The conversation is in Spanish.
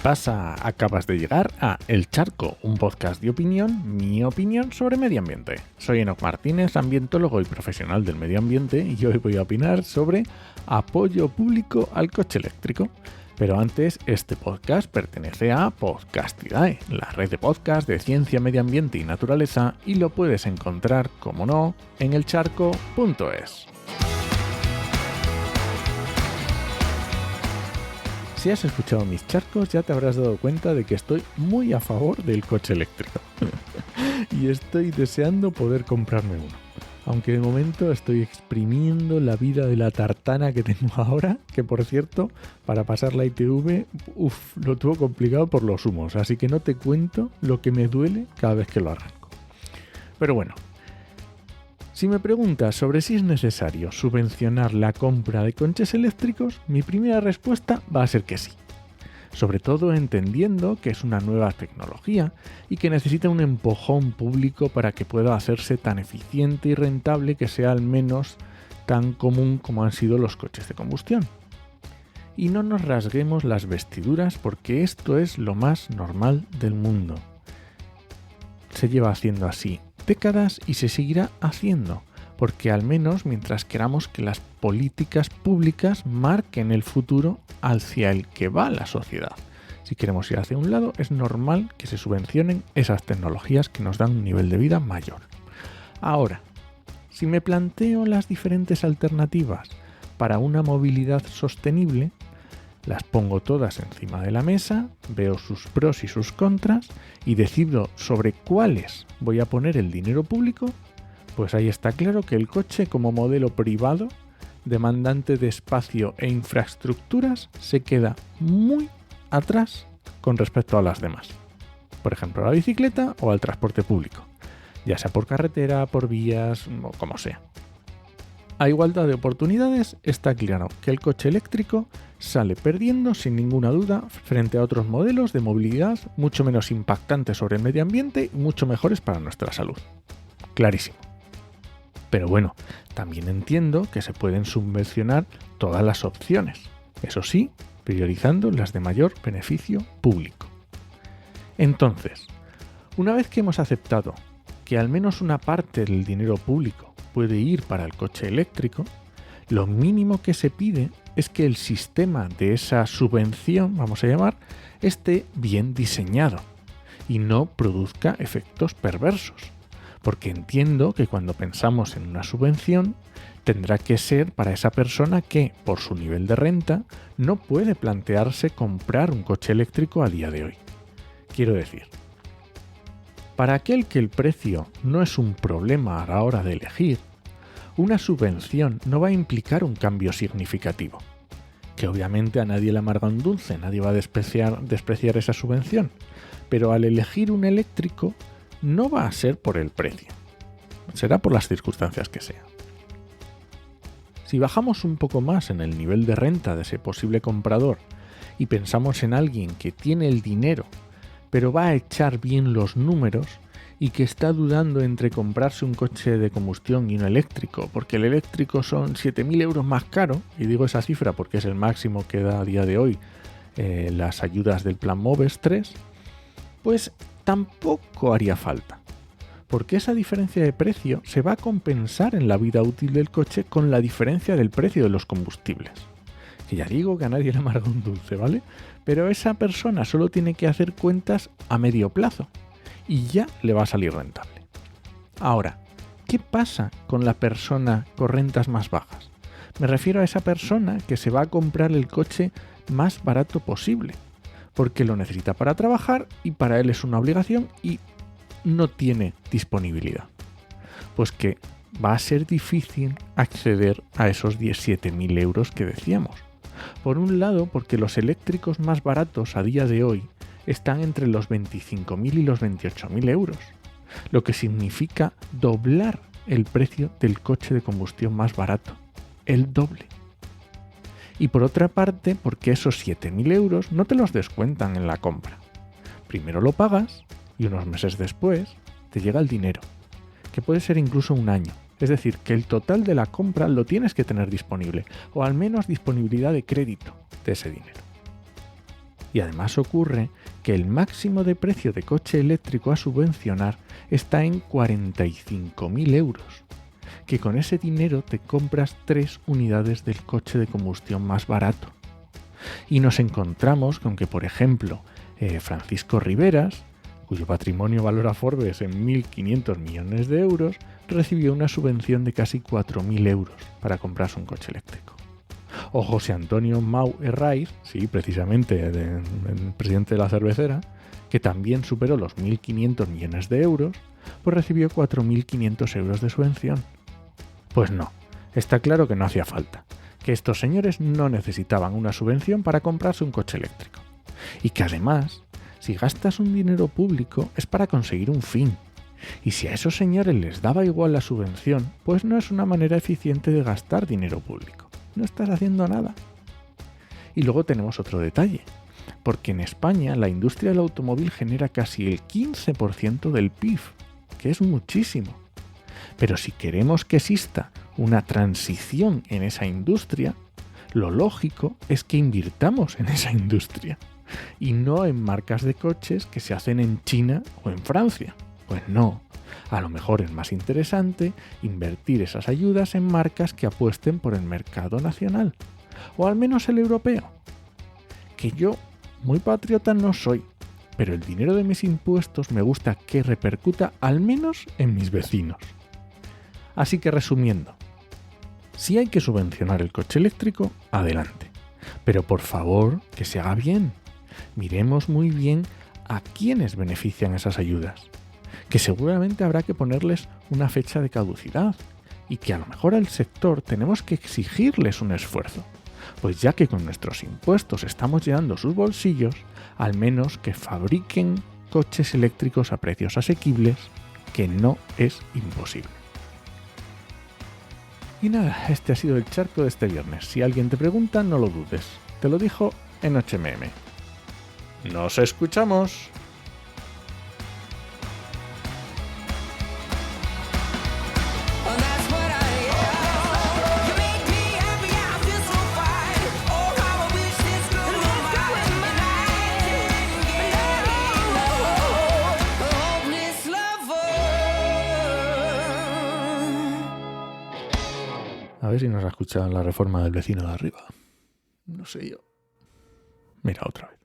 pasa? Acabas de llegar a El Charco, un podcast de opinión, mi opinión sobre medio ambiente. Soy Enoc Martínez, ambientólogo y profesional del medio ambiente, y hoy voy a opinar sobre apoyo público al coche eléctrico. Pero antes, este podcast pertenece a Podcastidae, la red de podcast de ciencia, medio ambiente y naturaleza, y lo puedes encontrar, como no, en elcharco.es. Si has escuchado mis charcos, ya te habrás dado cuenta de que estoy muy a favor del coche eléctrico. Y estoy deseando poder comprarme uno. Aunque de momento estoy exprimiendo la vida de la tartana que tengo ahora, que por cierto, para pasar la ITV, lo tuvo complicado por los humos, así que no te cuento lo que me duele cada vez que lo arranco. Pero bueno, si me preguntas sobre si es necesario subvencionar la compra de coches eléctricos, mi primera respuesta va a ser que sí. Sobre todo entendiendo que es una nueva tecnología y que necesita un empujón público para que pueda hacerse tan eficiente y rentable que sea al menos tan común como han sido los coches de combustión. Y no nos rasguemos las vestiduras porque esto es lo más normal del mundo. Se lleva haciendo así décadas y se seguirá haciendo, porque al menos mientras queramos que las políticas públicas marquen el futuro hacia el que va la sociedad. Si queremos ir hacia un lado, es normal que se subvencionen esas tecnologías que nos dan un nivel de vida mayor. Ahora, si me planteo las diferentes alternativas para una movilidad sostenible, las pongo todas encima de la mesa, veo sus pros y sus contras y decido sobre cuáles voy a poner el dinero público, pues ahí está claro que el coche como modelo privado, demandante de espacio e infraestructuras, se queda muy atrás con respecto a las demás. Por ejemplo, a la bicicleta o al transporte público, ya sea por carretera, por vías o como sea. A igualdad de oportunidades, está claro que el coche eléctrico sale perdiendo sin ninguna duda frente a otros modelos de movilidad mucho menos impactantes sobre el medio ambiente y mucho mejores para nuestra salud. Clarísimo. Pero bueno, también entiendo que se pueden subvencionar todas las opciones, eso sí, priorizando las de mayor beneficio público. Entonces, una vez que hemos aceptado que al menos una parte del dinero público puede ir para el coche eléctrico, lo mínimo que se pide es que el sistema de esa subvención, vamos a llamar, esté bien diseñado y no produzca efectos perversos. Porque entiendo que cuando pensamos en una subvención, tendrá que ser para esa persona que, por su nivel de renta, no puede plantearse comprar un coche eléctrico a día de hoy. Quiero decir, para aquel que el precio no es un problema a la hora de elegir, una subvención no va a implicar un cambio significativo. Que obviamente a nadie le amarga un dulce, nadie va a despreciar esa subvención, pero al elegir un eléctrico no va a ser por el precio, será por las circunstancias que sean. Si bajamos un poco más en el nivel de renta de ese posible comprador y pensamos en alguien que tiene el dinero, pero va a echar bien los números y que está dudando entre comprarse un coche de combustión y un eléctrico, porque el eléctrico son 7.000 euros más caro, y digo esa cifra porque es el máximo que da a día de hoy las ayudas del plan MOVES 3, pues tampoco haría falta, porque esa diferencia de precio se va a compensar en la vida útil del coche con la diferencia del precio de los combustibles. Que ya digo que a nadie le amarga un dulce, ¿vale? Pero esa persona solo tiene que hacer cuentas a medio plazo y ya le va a salir rentable. Ahora, ¿qué pasa con la persona con rentas más bajas? Me refiero a esa persona que se va a comprar el coche más barato posible, porque lo necesita para trabajar y para él es una obligación y no tiene disponibilidad. Pues que va a ser difícil acceder a esos 17.000 euros que decíamos. Por un lado, porque los eléctricos más baratos a día de hoy están entre los 25.000 y los 28.000 euros, lo que significa doblar el precio del coche de combustión más barato, el doble. Y por otra parte, porque esos 7.000 euros no te los descuentan en la compra. Primero lo pagas y unos meses después te llega el dinero, que puede ser incluso un año. Es decir, que el total de la compra lo tienes que tener disponible, o al menos disponibilidad de crédito de ese dinero. Y además ocurre que el máximo de precio de coche eléctrico a subvencionar está en 45.000 euros, que con ese dinero te compras 3 unidades del coche de combustión más barato. Y nos encontramos con que, por ejemplo, Francisco Riveras, cuyo patrimonio valora Forbes en 1.500 millones de euros, recibió una subvención de casi 4.000 euros para comprarse un coche eléctrico. O José Antonio Mau Herraiz, sí, precisamente el presidente de la cervecera, que también superó los 1.500 millones de euros, pues recibió 4.500 euros de subvención. Pues no, está claro que no hacía falta, que estos señores no necesitaban una subvención para comprarse un coche eléctrico. Y que además, si gastas un dinero público es para conseguir un fin. Y si a esos señores les daba igual la subvención, pues no es una manera eficiente de gastar dinero público. No estás haciendo nada. Y luego tenemos otro detalle, porque en España la industria del automóvil genera casi el 15% del PIB, que es muchísimo. Pero si queremos que exista una transición en esa industria, lo lógico es que invirtamos en esa industria y no en marcas de coches que se hacen en China o en Francia. Pues no, a lo mejor es más interesante invertir esas ayudas en marcas que apuesten por el mercado nacional, o al menos el europeo. Que yo, muy patriota no soy, pero el dinero de mis impuestos me gusta que repercuta al menos en mis vecinos. Así que resumiendo, si hay que subvencionar el coche eléctrico, adelante. Pero por favor, que se haga bien. Miremos muy bien a quiénes benefician esas ayudas, que seguramente habrá que ponerles una fecha de caducidad y que a lo mejor al sector tenemos que exigirles un esfuerzo, pues ya que con nuestros impuestos estamos llenando sus bolsillos, al menos que fabriquen coches eléctricos a precios asequibles, que no es imposible. Y nada, este ha sido el charco de este viernes. Si alguien te pregunta, no lo dudes. Te lo dijo en HMM. ¡Nos escuchamos! A ver si nos ha escuchado en la reforma del vecino de arriba. No sé yo. Mira, otra vez.